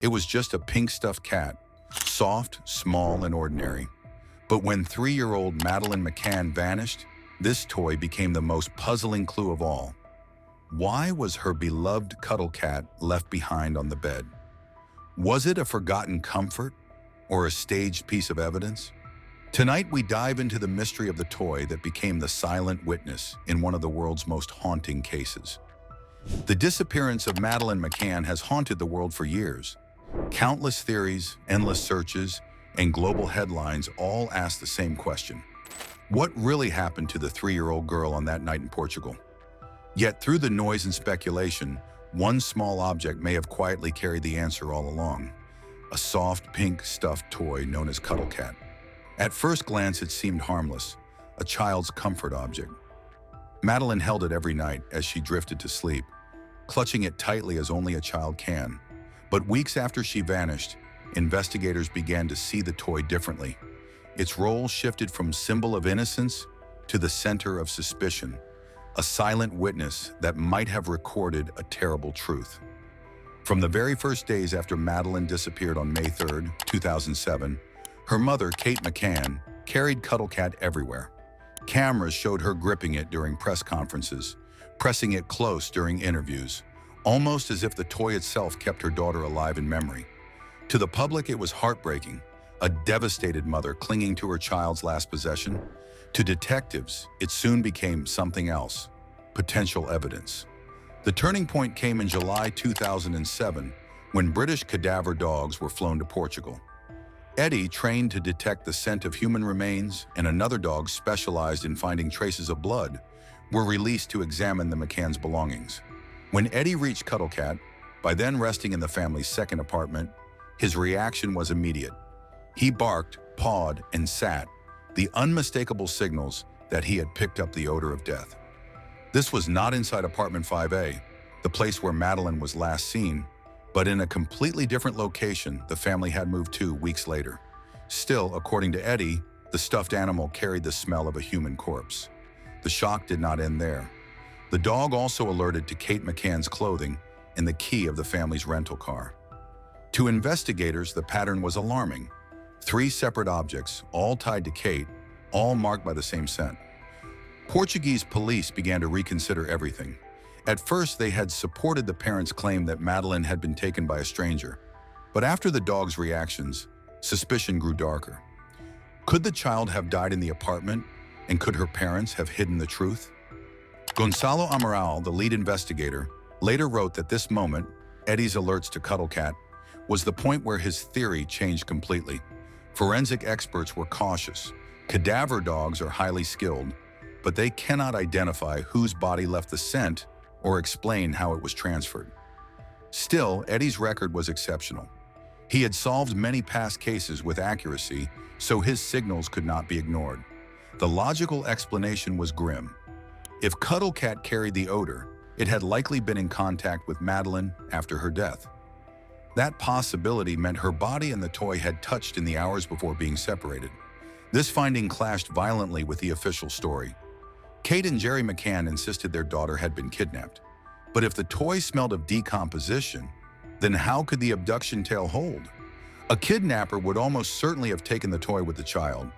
It was just a pink stuffed cat, soft, small, and ordinary. But when 3-year-old Madeleine McCann vanished, this toy became the most puzzling clue of all. Why was her beloved cuddle cat left behind on the bed? Was it a forgotten comfort or a staged piece of evidence? Tonight we dive into the mystery of the toy that became the silent witness in one of the world's most haunting cases. The disappearance of Madeleine McCann has haunted the world for years. Countless theories, endless searches, and global headlines all ask the same question. What really happened to the 3-year-old girl on that night in Portugal? Yet through the noise and speculation, one small object may have quietly carried the answer all along. A soft, pink, stuffed toy known as Cuddle Cat. At first glance, it seemed harmless, a child's comfort object. Madeleine held it every night as she drifted to sleep, clutching it tightly as only a child can. But weeks after she vanished, investigators began to see the toy differently. Its role shifted from symbol of innocence to the center of suspicion, a silent witness that might have recorded a terrible truth. From the very first days after Madeleine disappeared on May 3, 2007, her mother, Kate McCann, carried Cuddle Cat everywhere. Cameras showed her gripping it during press conferences, pressing it close during interviews, almost as if the toy itself kept her daughter alive in memory. To the public, it was heartbreaking, a devastated mother clinging to her child's last possession. To detectives, it soon became something else, potential evidence. The turning point came in July 2007, when British cadaver dogs were flown to Portugal. Eddie, trained to detect the scent of human remains, and another dog specialized in finding traces of blood, were released to examine the McCann's belongings. When Eddie reached Cuddle Cat, by then resting in the family's second apartment, his reaction was immediate. He barked, pawed, and sat, the unmistakable signals that he had picked up the odor of death. This was not inside apartment 5A, the place where Madeleine was last seen, but in a completely different location the family had moved to weeks later. Still, according to Eddie, the stuffed animal carried the smell of a human corpse. The shock did not end there. The dog also alerted to Kate McCann's clothing and the key of the family's rental car. To investigators, the pattern was alarming. 3 separate objects, all tied to Kate, all marked by the same scent. Portuguese police began to reconsider everything. At first, they had supported the parents' claim that Madeleine had been taken by a stranger. But after the dog's reactions, suspicion grew darker. Could the child have died in the apartment, and could her parents have hidden the truth? Gonzalo Amaral, the lead investigator, later wrote that this moment, Eddie's alerts to Cuddle Cat, was the point where his theory changed completely. Forensic experts were cautious. Cadaver dogs are highly skilled, but they cannot identify whose body left the scent or explain how it was transferred. Still, Eddie's record was exceptional. He had solved many past cases with accuracy, so his signals could not be ignored. The logical explanation was grim. If Cuddle Cat carried the odor, it had likely been in contact with Madeleine after her death. That possibility meant her body and the toy had touched in the hours before being separated. This finding clashed violently with the official story. Kate and Jerry McCann insisted their daughter had been kidnapped. But if the toy smelled of decomposition, then how could the abduction tale hold? A kidnapper would almost certainly have taken the toy with the child.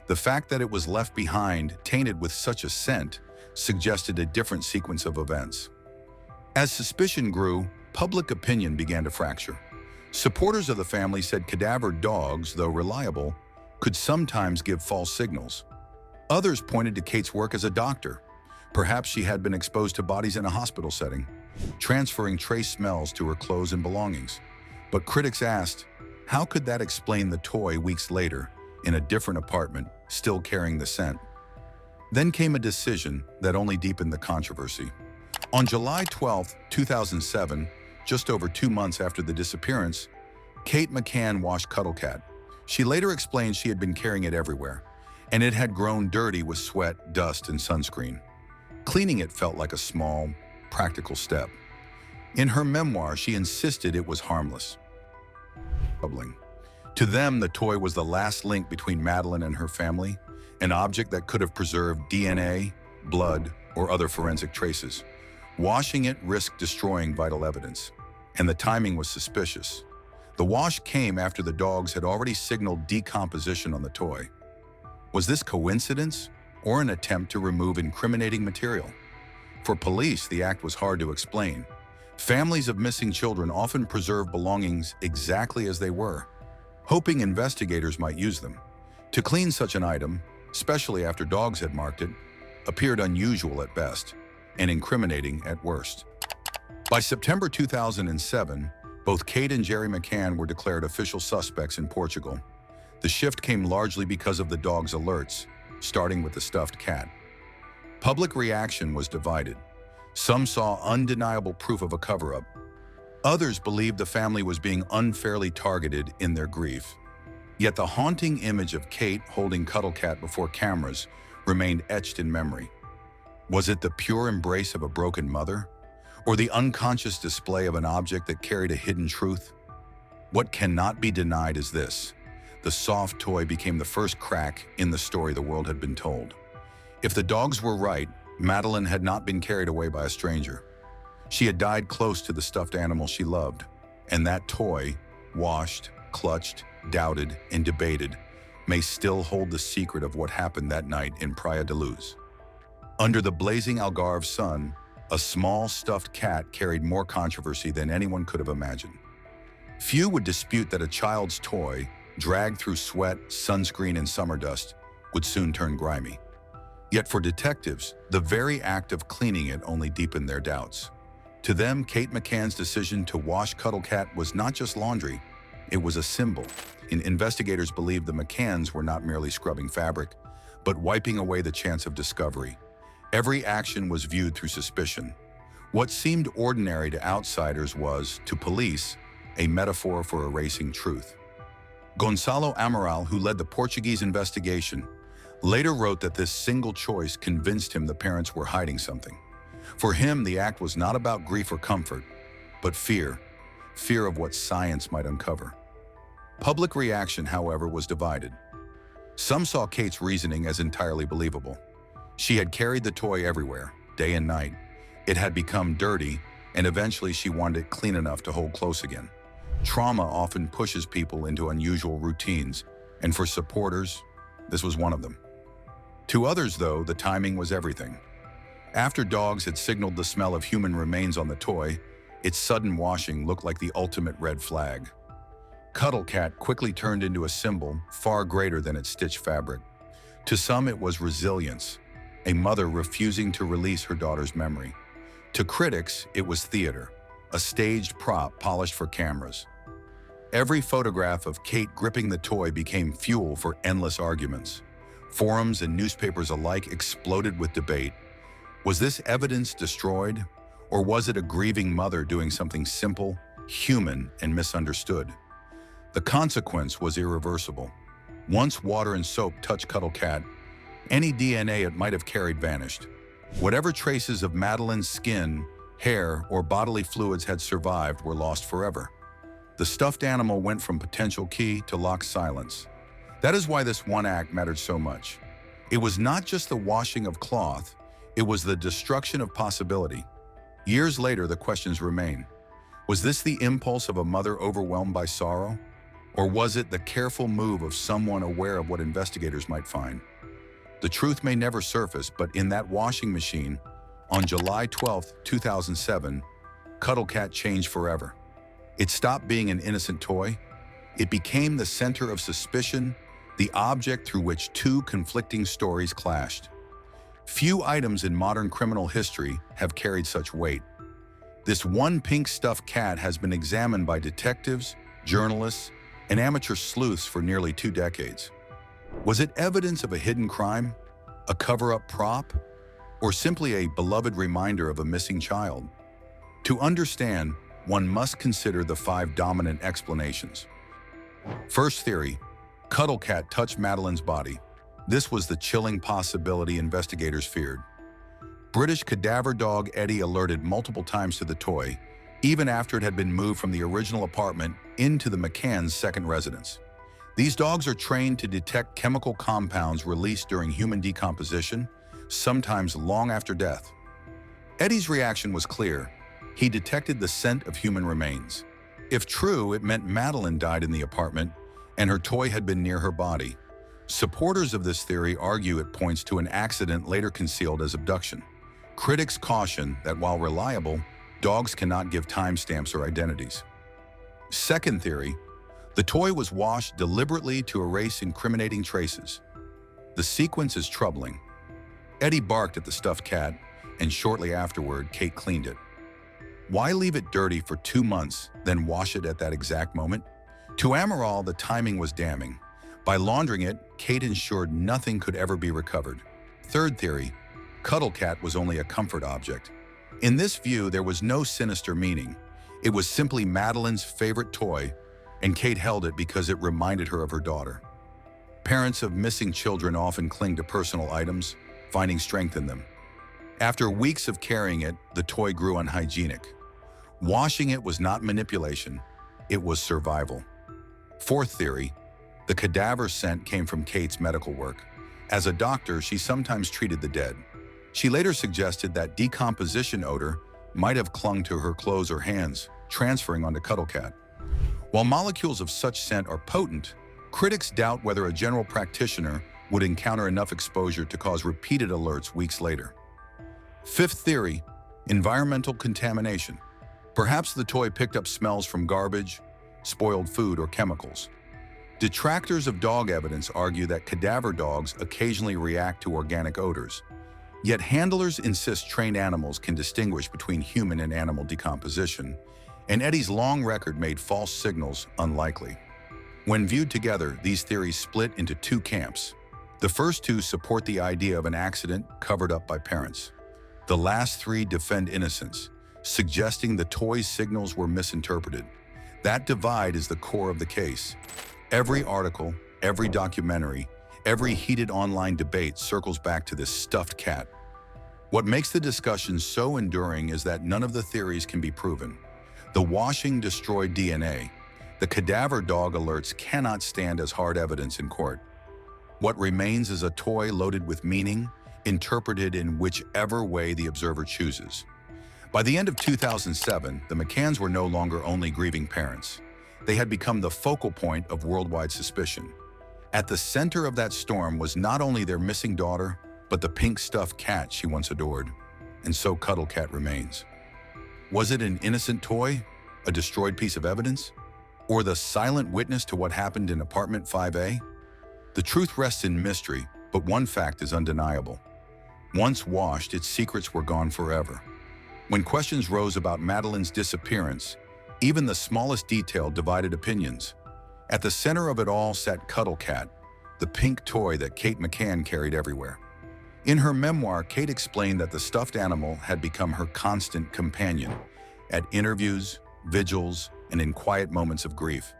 The fact that it was left behind, tainted with such a scent, suggested a different sequence of events. As suspicion grew, public opinion began to fracture. Supporters of the family said cadaver dogs, though reliable, could sometimes give false signals. Others pointed to Kate's work as a doctor. Perhaps she had been exposed to bodies in a hospital setting, transferring trace smells to her clothes and belongings. But critics asked, how could that explain the toy weeks later, in a different apartment, still carrying the scent? Then came a decision that only deepened the controversy. On July 12, 2007, just over 2 months after the disappearance, Kate McCann washed Cuddle Cat. She later explained she had been carrying it everywhere, and it had grown dirty with sweat, dust, and sunscreen. Cleaning it felt like a small, practical step. In her memoir, she insisted it was harmless. To them, the toy was the last link between Madeleine and her family, an object that could have preserved DNA, blood, or other forensic traces. Washing it risked destroying vital evidence, and the timing was suspicious. The wash came after the dogs had already signaled decomposition on the toy. Was this coincidence or an attempt to remove incriminating material? For police, the act was hard to explain. Families of missing children often preserve belongings exactly as they were, hoping investigators might use them. To clean such an item, especially after dogs had marked it, appeared unusual at best and incriminating at worst. By September 2007, both Kate and Jerry McCann were declared official suspects in Portugal. The shift came largely because of the dog's alerts, starting with the stuffed cat. Public reaction was divided. Some saw undeniable proof of a cover-up. Others believed the family was being unfairly targeted in their grief. Yet the haunting image of Kate holding Cuddle Cat before cameras remained etched in memory. Was it the pure embrace of a broken mother, or the unconscious display of an object that carried a hidden truth? What cannot be denied is this: the soft toy became the first crack in the story the world had been told. If the dogs were right, Madeleine had not been carried away by a stranger. She had died close to the stuffed animal she loved, and that toy, washed, clutched, doubted, and debated, may still hold the secret of what happened that night in Praia de Luz. Under the blazing Algarve sun, a small stuffed cat carried more controversy than anyone could have imagined. Few would dispute that a child's toy, dragged through sweat, sunscreen, and summer dust, would soon turn grimy. Yet for detectives, the very act of cleaning it only deepened their doubts. To them, Kate McCann's decision to wash Cuddle Cat was not just laundry, it was a symbol. Investigators believed the McCanns were not merely scrubbing fabric, but wiping away the chance of discovery. Every action was viewed through suspicion. What seemed ordinary to outsiders was, to police, a metaphor for erasing truth. Gonçalo Amaral, who led the Portuguese investigation, later wrote that this single choice convinced him the parents were hiding something. For him, the act was not about grief or comfort, but fear of what science might uncover. Public reaction, however, was divided. Some saw Kate's reasoning as entirely believable. She had carried the toy everywhere, day and night. It had become dirty, and eventually she wanted it clean enough to hold close again. Trauma often pushes people into unusual routines, and for supporters, this was one of them. To others, though, the timing was everything. After dogs had signaled the smell of human remains on the toy, its sudden washing looked like the ultimate red flag. Cuddle Cat quickly turned into a symbol far greater than its stitched fabric. To some, it was resilience, a mother refusing to release her daughter's memory. To critics, it was theater, a staged prop polished for cameras. Every photograph of Kate gripping the toy became fuel for endless arguments. Forums and newspapers alike exploded with debate. Was this evidence destroyed, or was it a grieving mother doing something simple, human, and misunderstood? The consequence was irreversible. Once water and soap touched Cuddle Cat, any DNA it might have carried vanished. Whatever traces of Madeleine's skin, hair, or bodily fluids had survived were lost forever. The stuffed animal went from potential key to locked silence. That is why this one act mattered so much. It was not just the washing of cloth, it was the destruction of possibility. Years later, the questions remain. Was this the impulse of a mother overwhelmed by sorrow? Or was it the careful move of someone aware of what investigators might find? The truth may never surface, but in that washing machine, on July 12, 2007, Cuddle Cat changed forever. It stopped being an innocent toy. It became the center of suspicion, the object through which two conflicting stories clashed. Few items in modern criminal history have carried such weight. This one pink stuffed cat has been examined by detectives, journalists, and amateur sleuths for nearly 2 decades. Was it evidence of a hidden crime, a cover-up prop, or simply a beloved reminder of a missing child? To understand, one must consider the 5 dominant explanations. First theory, Cuddle Cat touched Madeleine's body. This was the chilling possibility investigators feared. British cadaver dog Eddie alerted multiple times to the toy, even after it had been moved from the original apartment into the McCann's second residence. These dogs are trained to detect chemical compounds released during human decomposition, sometimes long after death. Eddie's reaction was clear. He detected the scent of human remains. If true, it meant Madeleine died in the apartment and her toy had been near her body. Supporters of this theory argue it points to an accident later concealed as abduction. Critics caution that while reliable, dogs cannot give timestamps or identities. Second theory, the toy was washed deliberately to erase incriminating traces. The sequence is troubling. Eddie barked at the stuffed cat, and shortly afterward, Kate cleaned it. Why leave it dirty for 2 months, then wash it at that exact moment? To Amaral, the timing was damning. By laundering it, Kate ensured nothing could ever be recovered. Third theory, Cuddle Cat was only a comfort object. In this view, there was no sinister meaning. It was simply Madeleine's favorite toy, and Kate held it because it reminded her of her daughter. Parents of missing children often cling to personal items, finding strength in them. After weeks of carrying it, the toy grew unhygienic. Washing it was not manipulation, it was survival. Fourth theory, the cadaver scent came from Kate's medical work. As a doctor, she sometimes treated the dead. She later suggested that decomposition odor might have clung to her clothes or hands, transferring onto Cuddle Cat. While molecules of such scent are potent, critics doubt whether a general practitioner would encounter enough exposure to cause repeated alerts weeks later. Fifth theory, environmental contamination. Perhaps the toy picked up smells from garbage, spoiled food, or chemicals. Detractors of dog evidence argue that cadaver dogs occasionally react to organic odors. Yet handlers insist trained animals can distinguish between human and animal decomposition, and Eddie's long record made false signals unlikely. When viewed together, these theories split into two camps. The first two support the idea of an accident covered up by parents. The last three defend innocence, suggesting the toy's signals were misinterpreted. That divide is the core of the case. Every article, every documentary, every heated online debate circles back to this stuffed cat. What makes the discussion so enduring is that none of the theories can be proven. The washing destroyed DNA. The cadaver dog alerts cannot stand as hard evidence in court. What remains is a toy loaded with meaning, interpreted in whichever way the observer chooses. By the end of 2007, the McCanns were no longer only grieving parents. They had become the focal point of worldwide suspicion. At the center of that storm was not only their missing daughter, but the pink stuffed cat she once adored. And so Cuddle Cat remains. Was it an innocent toy, a destroyed piece of evidence, or the silent witness to what happened in apartment 5A? The truth rests in mystery, but one fact is undeniable. Once washed, its secrets were gone forever. When questions rose about Madeleine's disappearance, even the smallest detail divided opinions. At the center of it all sat Cuddle Cat, the pink toy that Kate McCann carried everywhere. In her memoir, Kate explained that the stuffed animal had become her constant companion at interviews, vigils, and in quiet moments of grief.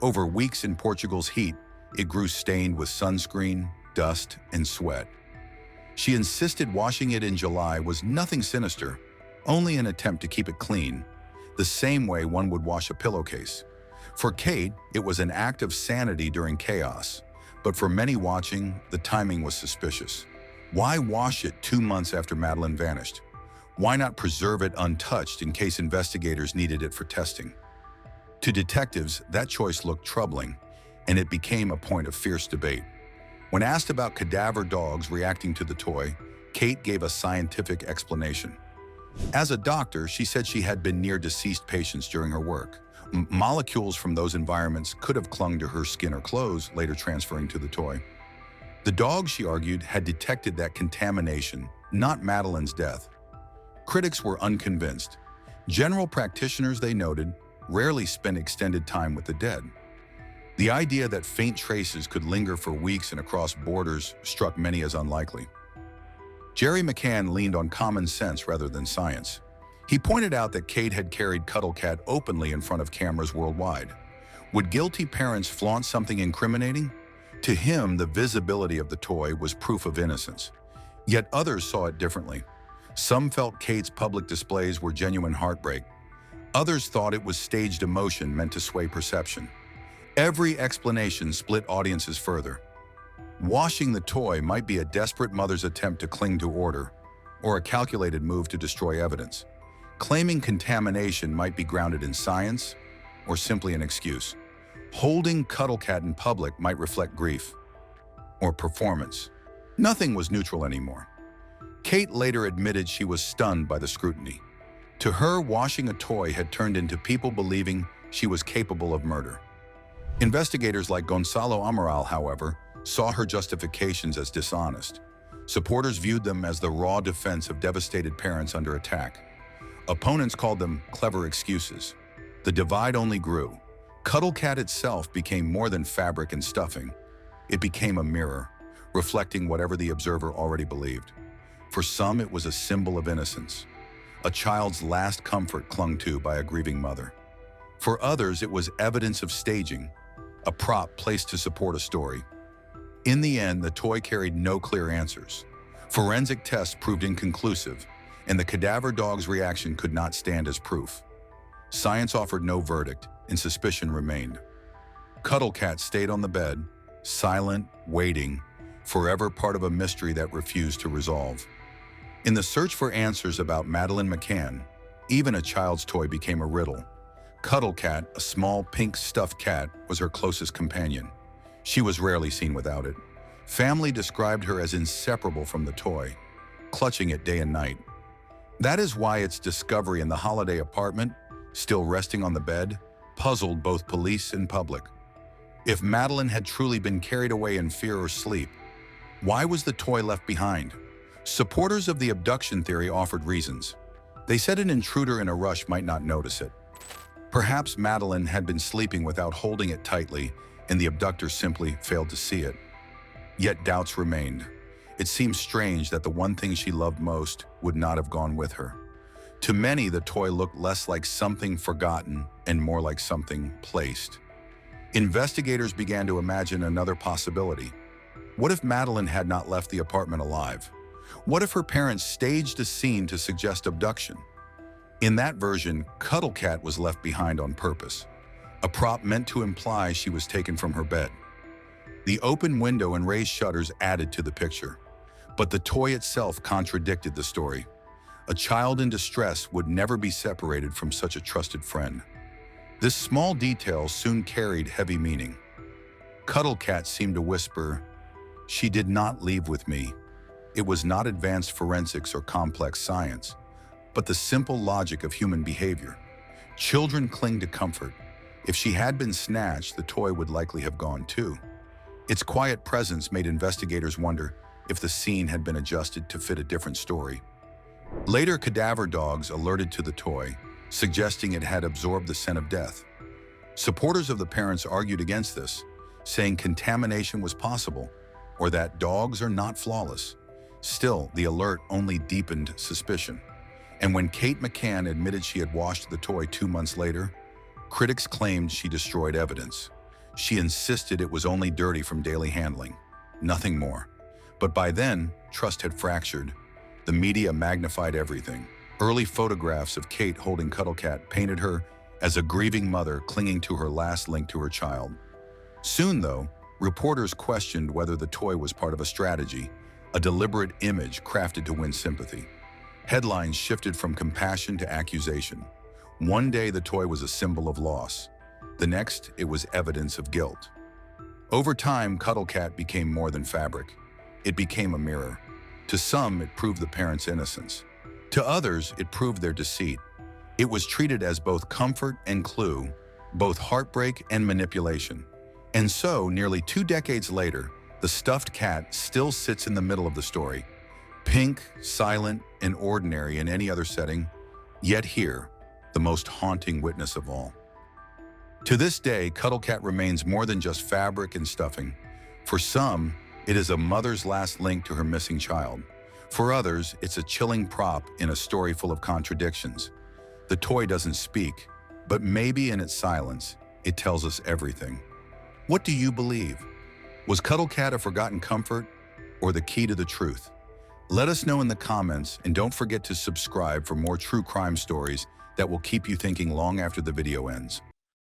Over weeks in Portugal's heat, it grew stained with sunscreen, dust, and sweat. She insisted washing it in July was nothing sinister, only an attempt to keep it clean, the same way one would wash a pillowcase. For Kate, it was an act of sanity during chaos, but for many watching, the timing was suspicious. Why wash it 2 months after Madeleine vanished? Why not preserve it untouched in case investigators needed it for testing? To detectives, that choice looked troubling, and it became a point of fierce debate. When asked about cadaver dogs reacting to the toy, Kate gave a scientific explanation. As a doctor, she said she had been near deceased patients during her work. Molecules from those environments could have clung to her skin or clothes, later transferring to the toy. The dog, she argued, had detected that contamination, not Madeleine's death. Critics were unconvinced. General practitioners, they noted, rarely spent extended time with the dead. The idea that faint traces could linger for weeks and across borders struck many as unlikely. Jerry McCann leaned on common sense rather than science. He pointed out that Kate had carried Cuddle Cat openly in front of cameras worldwide. Would guilty parents flaunt something incriminating? To him, the visibility of the toy was proof of innocence. Yet others saw it differently. Some felt Kate's public displays were genuine heartbreak. Others thought it was staged emotion meant to sway perception. Every explanation split audiences further. Washing the toy might be a desperate mother's attempt to cling to order, or a calculated move to destroy evidence. Claiming contamination might be grounded in science, or simply an excuse. Holding Cuddle Cat in public might reflect grief or performance. Nothing was neutral anymore. Kate later admitted she was stunned by the scrutiny. To her, washing a toy had turned into people believing she was capable of murder. Investigators like Gonzalo Amaral, however, saw her justifications as dishonest. Supporters viewed them as the raw defense of devastated parents under attack. Opponents called them clever excuses. The divide only grew. Cuddle Cat itself became more than fabric and stuffing. It became a mirror, reflecting whatever the observer already believed. For some, it was a symbol of innocence, a child's last comfort clung to by a grieving mother. For others, it was evidence of staging, a prop placed to support a story. In the end, the toy carried no clear answers. Forensic tests proved inconclusive, and the cadaver dog's reaction could not stand as proof. Science offered no verdict, and suspicion remained. Cuddle Cat stayed on the bed, silent, waiting, forever part of a mystery that refused to resolve. In the search for answers about Madeleine McCann, even a child's toy became a riddle. Cuddle Cat, a small pink stuffed cat, was her closest companion. She was rarely seen without it. Family described her as inseparable from the toy, clutching it day and night. That is why its discovery in the holiday apartment, still resting on the bed, puzzled both police and public. If Madeleine had truly been carried away in fear or sleep, why was the toy left behind? Supporters of the abduction theory offered reasons. They said an intruder in a rush might not notice it. Perhaps Madeleine had been sleeping without holding it tightly, and the abductor simply failed to see it. Yet doubts remained. It seemed strange that the one thing she loved most would not have gone with her. To many, the toy looked less like something forgotten and more like something placed. Investigators began to imagine another possibility. What if Madeleine had not left the apartment alive? What if her parents staged a scene to suggest abduction? In that version, Cuddle Cat was left behind on purpose, a prop meant to imply she was taken from her bed. The open window and raised shutters added to the picture, but the toy itself contradicted the story. A child in distress would never be separated from such a trusted friend. This small detail soon carried heavy meaning. Cuddle Cat seemed to whisper, "She did not leave with me." It was not advanced forensics or complex science, but the simple logic of human behavior. Children cling to comfort. If she had been snatched, the toy would likely have gone too. Its quiet presence made investigators wonder if the scene had been adjusted to fit a different story. Later, cadaver dogs alerted to the toy, suggesting it had absorbed the scent of death. Supporters of the parents argued against this, saying contamination was possible, or that dogs are not flawless. Still, the alert only deepened suspicion. And when Kate McCann admitted she had washed the toy 2 months later, critics claimed she destroyed evidence. She insisted it was only dirty from daily handling, nothing more. But by then, trust had fractured. The media magnified everything. Early photographs of Kate holding Cuddle Cat painted her as a grieving mother clinging to her last link to her child. Soon, though, reporters questioned whether the toy was part of a strategy, a deliberate image crafted to win sympathy. Headlines shifted from compassion to accusation. One day, the toy was a symbol of loss. The next, it was evidence of guilt. Over time, Cuddle Cat became more than fabric. It became a mirror. To some, it proved the parents' innocence. To others, it proved their deceit. It was treated as both comfort and clue, both heartbreak and manipulation. And so, nearly 2 decades later, the stuffed cat still sits in the middle of the story. Pink, silent, and ordinary in any other setting, yet here, the most haunting witness of all. To this day, Cuddle Cat remains more than just fabric and stuffing. For some, it is a mother's last link to her missing child. For others, it's a chilling prop in a story full of contradictions. The toy doesn't speak, but maybe in its silence, it tells us everything. What do you believe? Was Cuddle Cat a forgotten comfort or the key to the truth? Let us know in the comments, and don't forget to subscribe for more true crime stories that will keep you thinking long after the video ends.